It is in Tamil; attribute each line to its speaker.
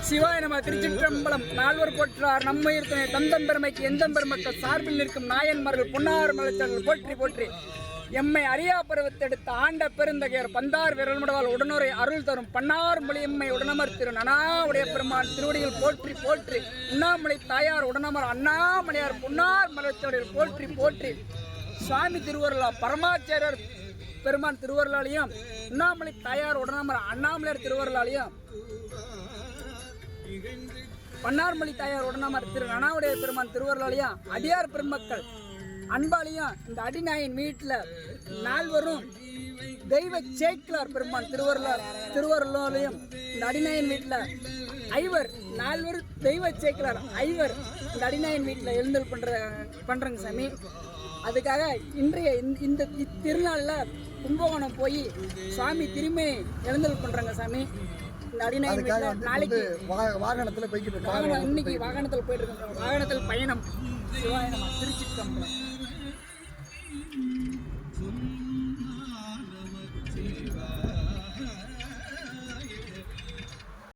Speaker 1: சிவாய நம. திருச்சிற்றம்பலம். நால்வர் போற்றார் நம்முயிர் துணை தந்தம் பெருமைக்கு எந்தம் பெருமக்கள் சார்பில் நிற்கும் நாயன்மார்கள் பொன்னார் மலச்சர்கள் போற்றி போற்றி எம்மை அறியா பருவத்தெடுத்த ஆண்ட பெருந்தகையர் பந்தார் விரல்முடவால் உடனுரை அருள் தரும் பன்னார் மொழி எம்மை உடனமர் திரு நனாவுடைய பெருமான் திருவடிகள் போற்றி போற்றி உண்ணாமலை தாயார் உடனமர் அண்ணாமலையார் பொன்னார் மலச்சோடிகள் போற்றி போற்றி சுவாமி திருவருளா பரமாச்சாரியர் பெருமான் திருவருளாலையும் உண்ணாமலை தாயார் உடனமர் அண்ணாமலையார் திருவருளாலையும் பன்னார்மொழி தாயார் உடனமர் திரு நனாவுடைய பெருமான் திருவருளாலையும் அடியார் பெருமக்கள் அன்பாலையும் இந்த அடிநாயின் வீட்டில் நால்வரும் தெய்வ சேக்கிலார் பெருமான் திருவருளாலையும் இந்த அடிநாயின் வீட்டில் ஐவர் நால்வர் தெய்வ சேக்கிலார் ஐவர் இந்த அடிநாயின் வீட்டில் எழுந்தல் பண்றங்க சாமி. அதுக்காக இன்றைய இந்த திருநாளில் கும்பகோணம் போய் சுவாமி திரும்பி எழுந்தல் பண்றாங்க சாமி. இந்த அடிநாயின் வீட்டில் நாளைக்கு
Speaker 2: வாகனத்தில் போய்கிட்டு
Speaker 1: இன்னைக்கு வாகனத்தில் போயிட்டு இருக்கோம். வாகனத்தில் பயணம். சிவாய நம. திருச்சிற்றம்பலம்.